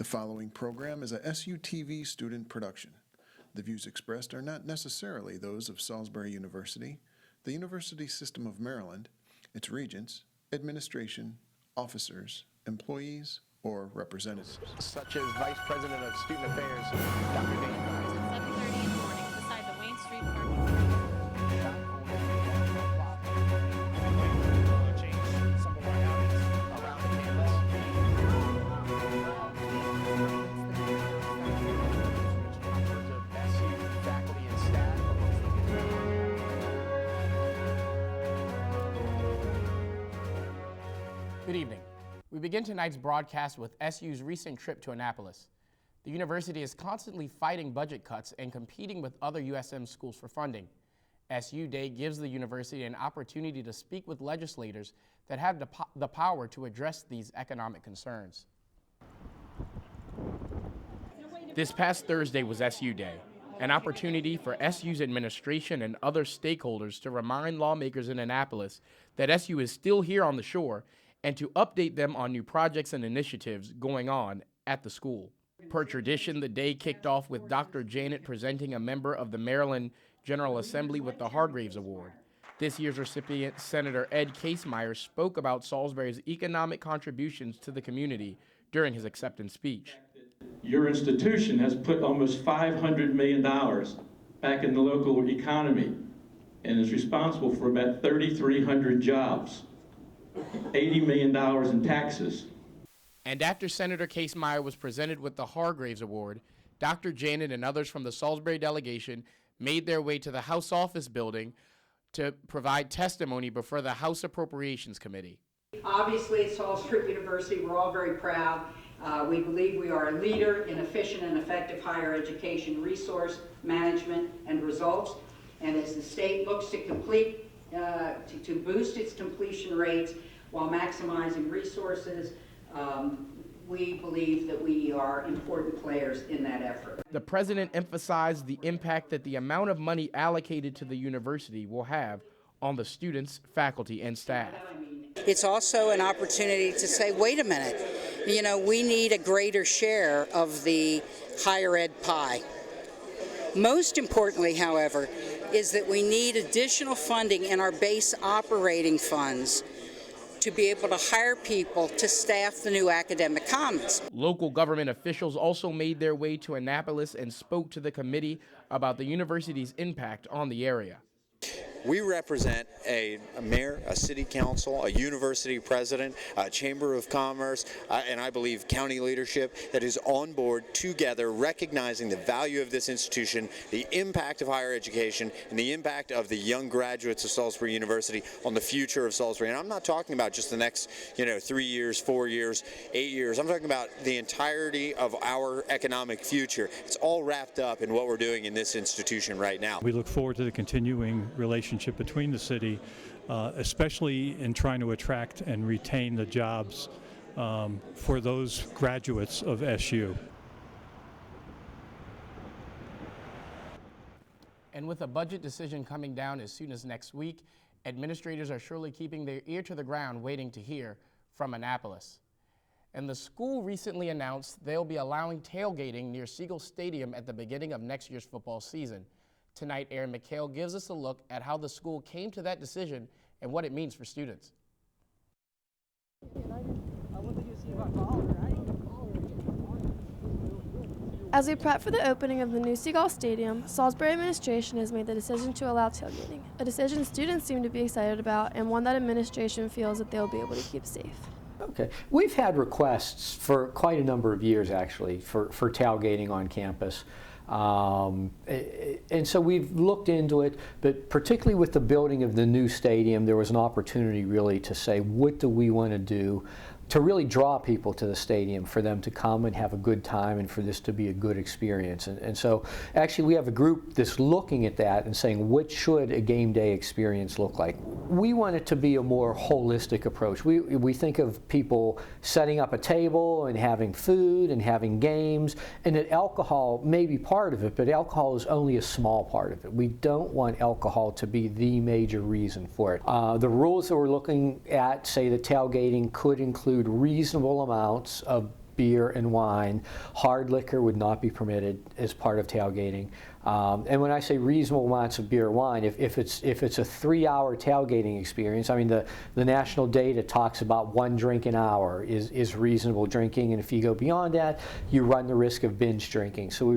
following program is a SUTV student production. The views expressed are not necessarily those of Salisbury University, the University System of Maryland, its regents, administration, officers, employees, or representatives. Such as Vice President of Student Affairs, Dr. Dan. 7:30 in the morning beside the Wayne Street parking lot. Good evening. We begin tonight's broadcast with SU's recent trip to Annapolis. The university is constantly fighting budget cuts and competing with other USM schools for funding. SU Day gives the university an opportunity to speak with legislators that have the power to address these economic concerns. This past Thursday was SU Day, an opportunity for SU's administration and other stakeholders to remind lawmakers in Annapolis that SU is still here on the shore and to update them on new projects and initiatives going on at the school. Per tradition, the day kicked off with Dr. Janet presenting a member of the Maryland General Assembly with the Hargraves Award. This year's recipient, Senator Ed Casemeyer, spoke about Salisbury's economic contributions to the community during his acceptance speech. Your institution has put almost $500 million back in the local economy and is responsible for about 3,300 jobs. $80 million in taxes. And after Senator Casemeyer was presented with the Hargraves Award, Dr. Janet and others from the Salisbury delegation made their way to the House Office building to provide testimony before the House Appropriations Committee. Obviously, at Salisbury University, we're all very proud. We believe we are a leader in efficient and effective higher education resource management and results. And as the state looks to to boost its completion rates while maximizing resources, we believe that we are important players in that effort. The president emphasized the impact that the amount of money allocated to the university will have on the students, faculty, and staff. It's also an opportunity to say, wait a minute, you know, we need a greater share of the higher ed pie. Most importantly, however, is that we need additional funding in our base operating funds to be able to hire people to staff the new academic commons. Local government officials also made their way to Annapolis and spoke to the committee about the university's impact on the area. We represent a mayor, a city council, a university president, a chamber of commerce, and I believe county leadership that is on board together, recognizing the value of this institution, the impact of higher education, and the impact of the young graduates of Salisbury University on the future of Salisbury. And I'm not talking about just the next, 3 years, 4 years, 8 years. I'm talking about the entirety of our economic future. It's all wrapped up in what we're doing in this institution right now. We look forward to the continuing relationship between the city, especially in trying to attract and retain the jobs for those graduates of SU. And with a budget decision coming down as soon as next week, administrators are surely keeping their ear to the ground waiting to hear from Annapolis. And the school recently announced they'll be allowing tailgating near Siegel Stadium at the beginning of next year's football season. Tonight, Aaron McHale gives us a look at how the school came to that decision and what it means for students. As we prep for the opening of the new Siegel Stadium, Salisbury administration has made the decision to allow tailgating, a decision students seem to be excited about and one that administration feels that they'll be able to keep safe. Okay. We've had requests for quite a number of years, actually, for tailgating on campus. And so we've looked into it, but particularly with the building of the new stadium, there was an opportunity really to say, what do we want to do to really draw people to the stadium, for them to come and have a good time and for this to be a good experience. And so actually we have a group that's looking at that and saying, what should a game day experience look like? We want it to be a more holistic approach. We think of people setting up a table and having food and having games, and that alcohol may be part of it, but alcohol is only a small part of it. We don't want alcohol to be the major reason for it. The rules that we're looking at say that tailgating could include reasonable amounts of beer and wine. Hard liquor would not be permitted as part of tailgating. And when I say reasonable amounts of beer and wine, if it's a 3-hour tailgating experience, I mean the national data talks about 1 drink an hour is reasonable drinking, and if you go beyond that, you run the risk of binge drinking. So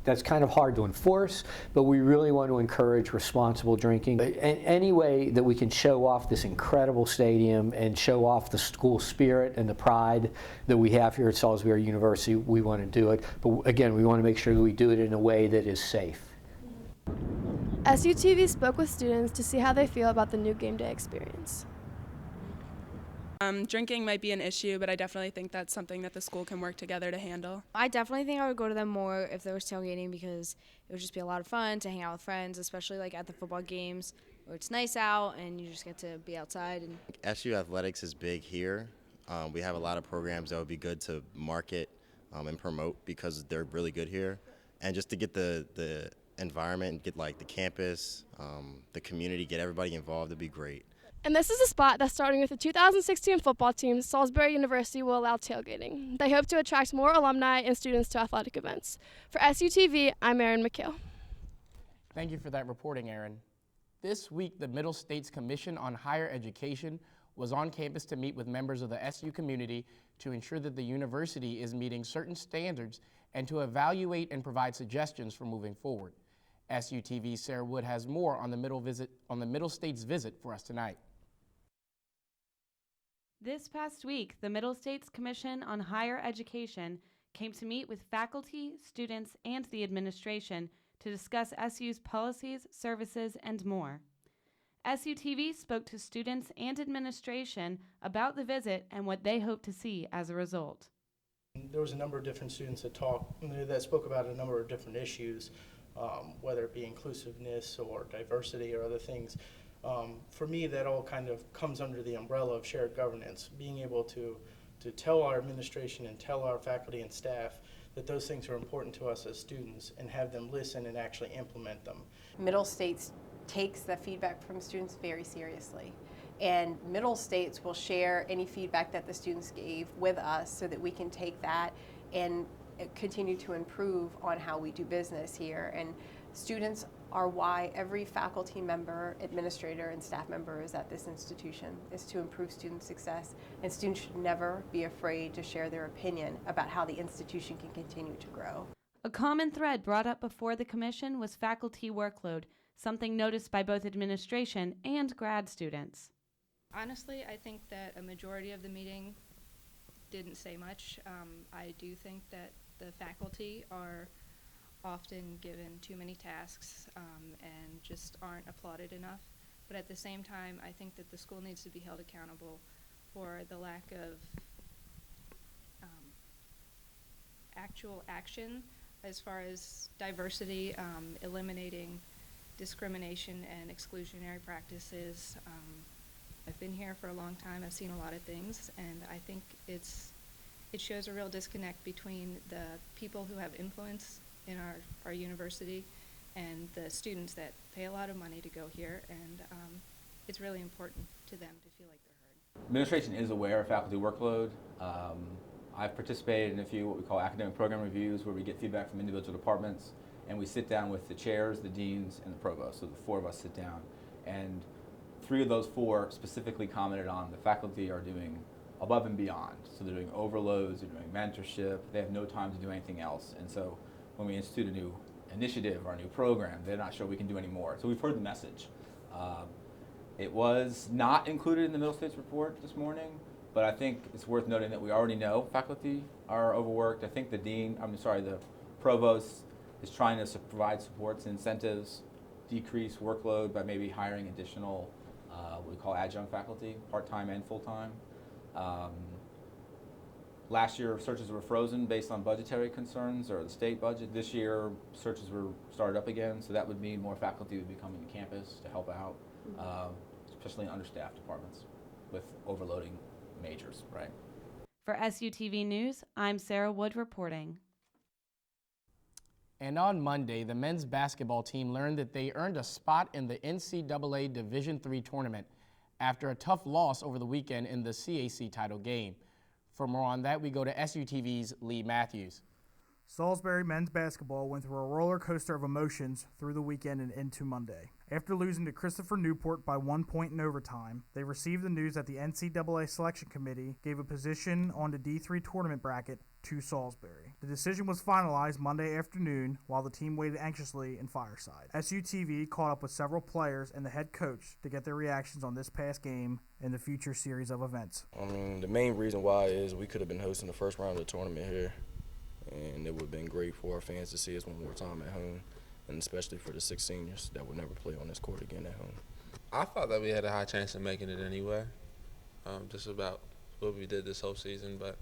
that's kind of hard to enforce, but we really want to encourage responsible drinking. Any way that we can show off this incredible stadium and show off the school spirit and the pride that we have here at Salisbury University, we want to do it. But again, we want to make sure that we do it in a way that is safe. SUTV spoke with students to see how they feel about the new game day experience. Drinking might be an issue, but I definitely think that's something that the school can work together to handle. I definitely think I would go to them more if there was tailgating, because it would just be a lot of fun to hang out with friends, especially like at the football games where it's nice out and you just get to be outside. And SU athletics is big here. We have a lot of programs that would be good to market and promote because they're really good here. And just to get the environment and get like the campus, the community, get everybody involved, it'd be great. And this is a spot that, starting with the 2016 football team, Salisbury University will allow tailgating. They hope to attract more alumni and students to athletic events. For SUTV, I'm Erin McHale. Thank you for that reporting, Aaron. This week, the Middle States Commission on Higher Education was on campus to meet with members of the SU community to ensure that the university is meeting certain standards and to evaluate and provide suggestions for moving forward. SUTV's Sarah Wood has more on the Middle States visit for us tonight. This past week, the Middle States Commission on Higher Education came to meet with faculty, students, and the administration to discuss SU's policies, services, and more. SUTV spoke to students and administration about the visit and what they hope to see as a result. There was a number of different students that spoke about a number of different issues, whether it be inclusiveness or diversity or other things. For me, that all kind of comes under the umbrella of shared governance, being able to tell our administration and tell our faculty and staff that those things are important to us as students and have them listen and actually implement them. Middle States takes the feedback from students very seriously, and Middle States will share any feedback that the students gave with us so that we can take that and continue to improve on how we do business here. And students are why every faculty member, administrator, and staff member is at this institution, is to improve student success. And students should never be afraid to share their opinion about how the institution can continue to grow. A common thread brought up before the commission was faculty workload, something noticed by both administration and grad students. Honestly, I think that a majority of the meeting didn't say much. I do think that the faculty are often given too many tasks and just aren't applauded enough. But at the same time, I think that the school needs to be held accountable for the lack of actual action as far as diversity, eliminating discrimination and exclusionary practices. I've been here for a long time. I've seen a lot of things, and I think it shows a real disconnect between the people who have influence in our university and the students that pay a lot of money to go here, and it's really important to them to feel like they're heard. Administration is aware of faculty workload. I've participated in a few what we call academic program reviews where we get feedback from individual departments, and we sit down with the chairs, the deans, and the provost. So the 4 of us sit down, and 3 of those 4 specifically commented on the faculty are doing above and beyond. So they're doing overloads, they're doing mentorship, they have no time to do anything else. And so when we institute a new initiative or a new program, they're not sure we can do any more. So we've heard the message. It was not included in the Middle States report this morning, but I think it's worth noting that we already know faculty are overworked. I think the provost is trying to provide supports and incentives, decrease workload by maybe hiring additional what we call adjunct faculty, part-time and full-time. Last year, searches were frozen based on budgetary concerns or the state budget. This year, searches were started up again, so that would mean more faculty would be coming to campus to help out, especially in understaffed departments with overloading majors, right? For SUTV News, I'm Sarah Wood reporting. And on Monday, the men's basketball team learned that they earned a spot in the NCAA Division III tournament after a tough loss over the weekend in the CAC title game. For more on that, we go to SUTV's Lee Matthews. Salisbury men's basketball went through a roller coaster of emotions through the weekend and into Monday. After losing to Christopher Newport by 1 point in overtime, they received the news that the NCAA Selection Committee gave a position on the D3 tournament bracket to Salisbury. The decision was finalized Monday afternoon while the team waited anxiously in Fireside. SUTV caught up with several players and the head coach to get their reactions on this past game and the future series of events. The main reason why is we could have been hosting the first round of the tournament here, and it would have been great for our fans to see us one more time at home, and especially for the 6 seniors that would never play on this court again at home. I thought that we had a high chance of making it anyway, just about what we did this whole season, but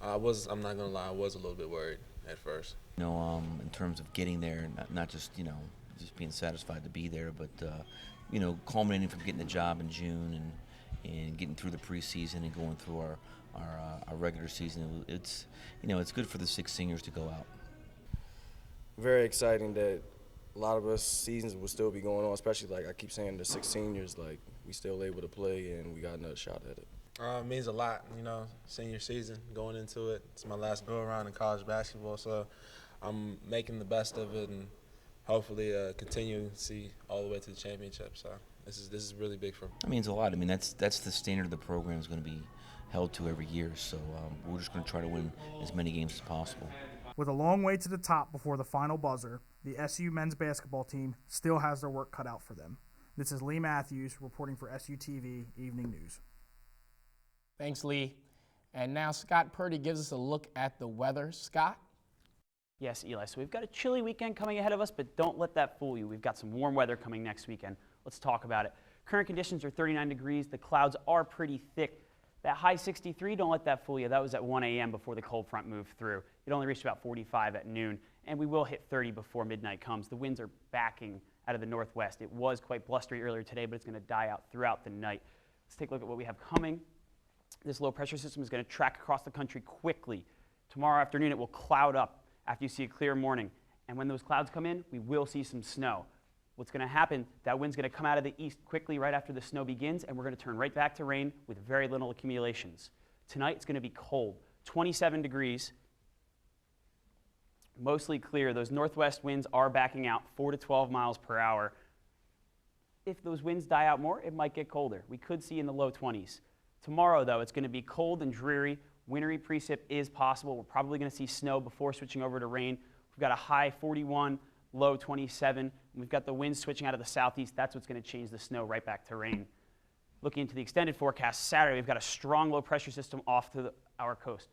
I'm not gonna lie, I was a little bit worried at first. In terms of getting there, not just, just being satisfied to be there, but, culminating from getting the job in June and getting through the preseason and going through our regular season. It's good for the 6 seniors to go out. Very exciting that a lot of us seasons will still be going on, especially like I keep saying the 6 seniors, like we still able to play and we got another shot at it. It means a lot, senior season, going into it. It's my last go around in college basketball, so I'm making the best of it and hopefully continue to see all the way to the championship. So this is really big for me. That means a lot. That's the standard the program is going to be held to every year, so we're just going to try to win as many games as possible. With a long way to the top before the final buzzer, the SU men's basketball team still has their work cut out for them. This is Lee Matthews reporting for SUTV Evening News. Thanks, Lee. And now Scott Purdy gives us a look at the weather. Scott? Yes, Eli. So we've got a chilly weekend coming ahead of us, but don't let that fool you. We've got some warm weather coming next weekend. Let's talk about it. Current conditions are 39 degrees. The clouds are pretty thick. That high 63, don't let that fool you. That was at 1 a.m. before the cold front moved through. It only reached about 45 at noon, and we will hit 30 before midnight comes. The winds are backing out of the northwest. It was quite blustery earlier today, but it's going to die out throughout the night. Let's take a look at what we have coming. This low pressure system is going to track across the country quickly. Tomorrow afternoon, it will cloud up after you see a clear morning. And when those clouds come in, we will see some snow. What's going to happen, that wind's going to come out of the east quickly right after the snow begins, and we're going to turn right back to rain with very little accumulations. Tonight, it's going to be cold, 27 degrees, mostly clear. Those northwest winds are backing out 4 to 12 miles per hour. If those winds die out more, it might get colder. We could see in the low 20s. Tomorrow, though, it's going to be cold and dreary. Wintry precip is possible. We're probably going to see snow before switching over to rain. We've got a high 41, low 27. We've got the winds switching out of the southeast. That's what's going to change the snow right back to rain. Looking into the extended forecast, Saturday, we've got a strong low pressure system off to our coast.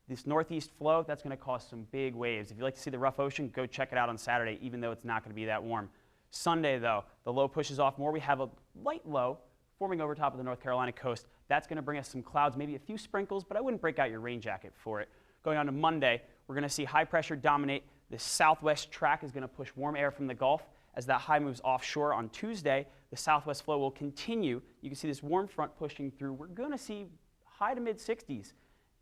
This northeast flow, that's going to cause some big waves. If you like to see the rough ocean, go check it out on Saturday, even though it's not going to be that warm. Sunday, though, the low pushes off more. We have a light low forming over top of the North Carolina coast. That's going to bring us some clouds, maybe a few sprinkles, but I wouldn't break out your rain jacket for it. Going on to Monday, we're going to see high pressure dominate. The southwest track is going to push warm air from the Gulf. As that high moves offshore on Tuesday, the southwest flow will continue. You can see this warm front pushing through. We're going to see high to mid 60s,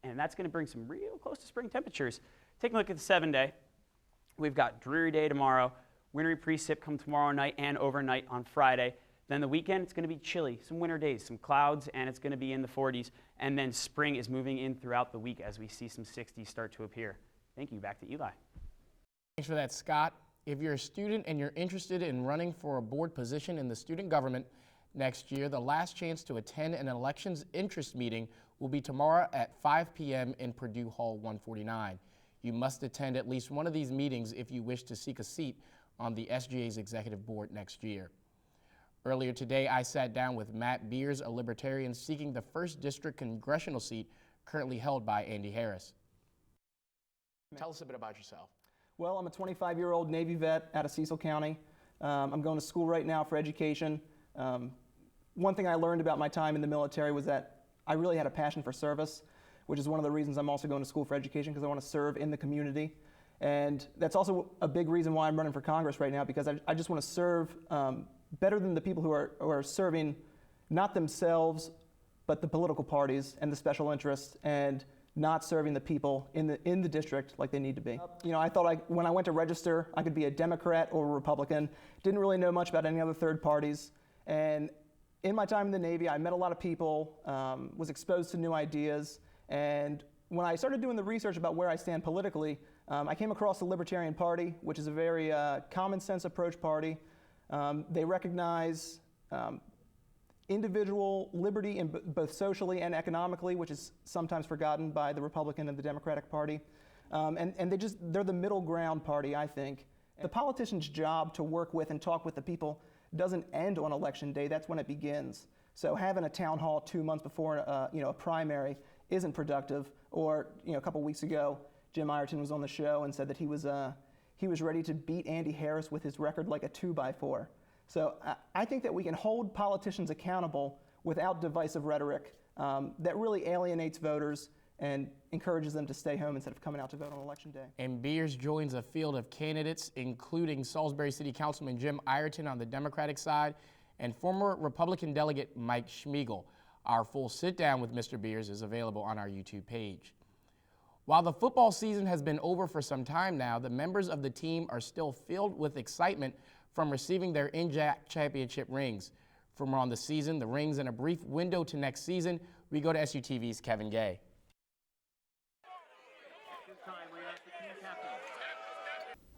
and that's going to bring some real close to spring temperatures. Taking a look at the 7-day, we've got dreary day tomorrow, wintry precip come tomorrow night and overnight on Friday. Then the weekend, it's going to be chilly, some winter days, some clouds, and it's going to be in the 40s. And then spring is moving in throughout the week as we see some 60s start to appear. Thank you. Back to Eli. Thanks for that, Scott. If you're a student and you're interested in running for a board position in the student government next year, the last chance to attend an elections interest meeting will be tomorrow at 5 p.m. in Purdue Hall 149. You must attend at least one of these meetings if you wish to seek a seat on the SGA's executive board next year. Earlier today, I sat down with Matt Beers, a libertarian seeking the 1st District congressional seat currently held by Andy Harris. Tell us a bit about yourself. Well, I'm a 25-year-old Navy vet out of Cecil County. I'm going to school right now for education. One thing I learned about my time in the military was that I really had a passion for service, which is one of the reasons I'm also going to school for education, because I want to serve in the community. And that's also a big reason why I'm running for Congress right now, because I just want to serve better than the people who are serving not themselves, but the political parties and the special interests, and not serving the people in the district like they need to be. You know, I thought when I went to register, I could be a Democrat or a Republican. Didn't really know much about any other third parties. And in my time in the Navy, I met a lot of people, was exposed to new ideas, and when I started doing the research about where I stand politically, I came across the Libertarian Party, which is a very common sense approach party. They recognize individual liberty in both socially and economically, which is sometimes forgotten by the Republican and the Democratic Party. And they're the middle ground party, I think. The politician's job to work with and talk with the people doesn't end on election day. That's when it begins. So having a town hall 2 months before a primary isn't productive. Or a couple weeks ago, Jim Ireton was on the show and said that he was ready to beat Andy Harris with his record like a 2x4. So I think that we can hold politicians accountable without divisive rhetoric that really alienates voters and encourages them to stay home instead of coming out to vote on Election Day. And Beers joins a field of candidates, including Salisbury City Councilman Jim Ireton on the Democratic side and former Republican delegate Mike Schmiegel. Our full sit-down with Mr. Beers is available on our YouTube page. While the football season has been over for some time now, the members of the team are still filled with excitement from receiving their NJAC championship rings. For more on the season, the rings, and a brief window to next season, we go to SUTV's Kevin Gay.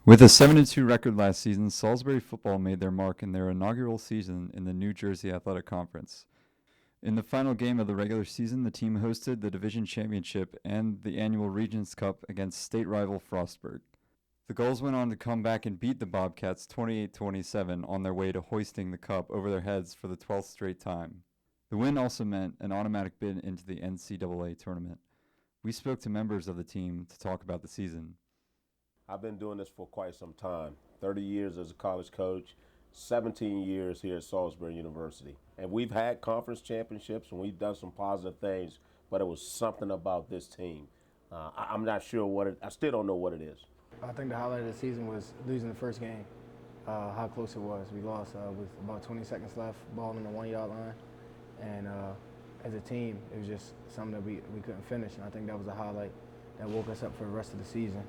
With a 7-2 record last season, Salisbury football made their mark in their inaugural season in the New Jersey Athletic Conference. In the final game of the regular season, the team hosted the division championship and the annual Regents Cup against state rival Frostburg. The Gulls went on to come back and beat the Bobcats 28-27 on their way to hoisting the cup over their heads for the 12th straight time. The win also meant an automatic bid into the NCAA tournament. We spoke to members of the team to talk about the season. I've been doing this for quite some time, 30 years as a college coach, 17 years here at Salisbury University. And we've had conference championships and we've done some positive things, but it was something about this team. I'm not sure I still don't know what it is. I think the highlight of the season was losing the first game, how close it was. We lost with about 20 seconds left, ball on the 1-yard line. And as a team, it was just something that we couldn't finish. And I think that was a highlight that woke us up for the rest of the season.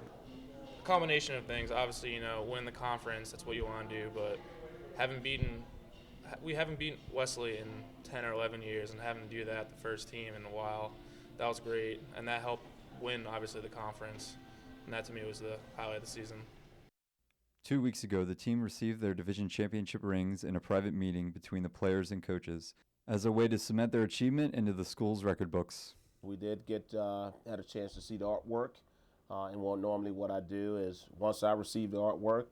Combination of things. Obviously, win the conference, that's what you want to do, but we haven't beaten Wesley in 10 or 11 years, and having to do that, the first team in a while, that was great, and that helped win, obviously, the conference, and that to me was the highlight of the season. 2 weeks ago, the team received their division championship rings in a private meeting between the players and coaches as a way to cement their achievement into the school's record books. We did had a chance to see the artwork. And normally what I do is once I receive the artwork,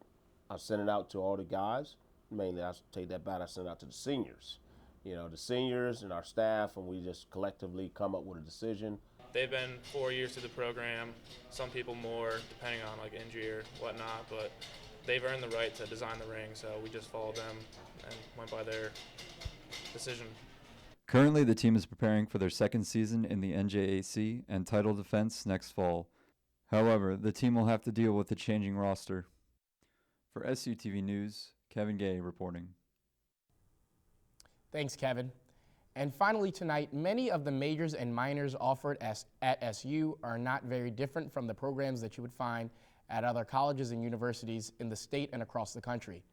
I send it out to all the guys. Mainly I take that back, I send it out to the seniors. The seniors and our staff, and we just collectively come up with a decision. They've been 4 years to the program, some people more, depending on injury or whatnot, but they've earned the right to design the ring, so we just followed them and went by their decision. Currently, the team is preparing for their second season in the NJAC and title defense next fall. However, the team will have to deal with the changing roster. For SUTV News, Kevin Gay reporting. Thanks, Kevin. And finally tonight, many of the majors and minors offered at SU are not very different from the programs that you would find at other colleges and universities in the state and across the country.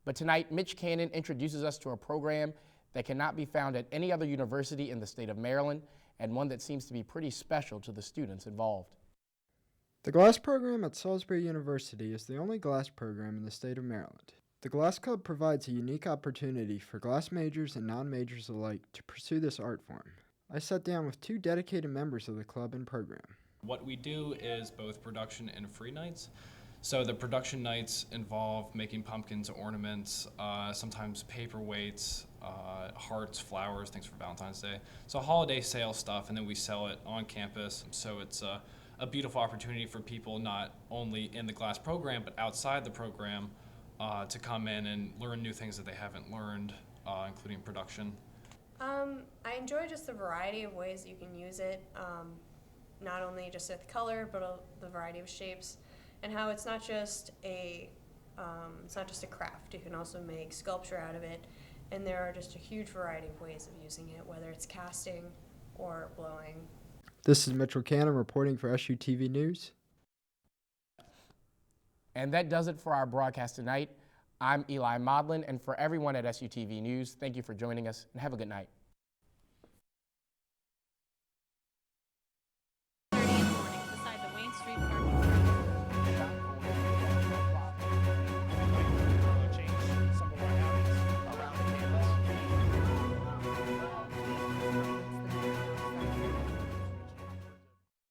But tonight, Mitch Cannon introduces us to a program that cannot be found at any other university in the state of Maryland, and one that seems to be pretty special to the students involved. The glass program at Salisbury University is the only glass program in the state of Maryland. The Glass Club provides a unique opportunity for glass majors and non-majors alike to pursue this art form. I sat down with 2 dedicated members of the club and program. What we do is both production and free nights. So the production nights involve making pumpkins, ornaments, sometimes paperweights, hearts, flowers, things for Valentine's Day. So holiday sale stuff, and then we sell it on campus. So it's a beautiful opportunity for people not only in the glass program but outside the program to come in and learn new things that they haven't learned, including production. I enjoy just the variety of ways that you can use it, not only just with color but the variety of shapes, and how it's not just a craft. You can also make sculpture out of it, and there are just a huge variety of ways of using it, whether it's casting or blowing. This is Mitchell Cannon reporting for SUTV News. And that does it for our broadcast tonight. I'm Eli Modlin, and for everyone at SUTV News, thank you for joining us, and have a good night.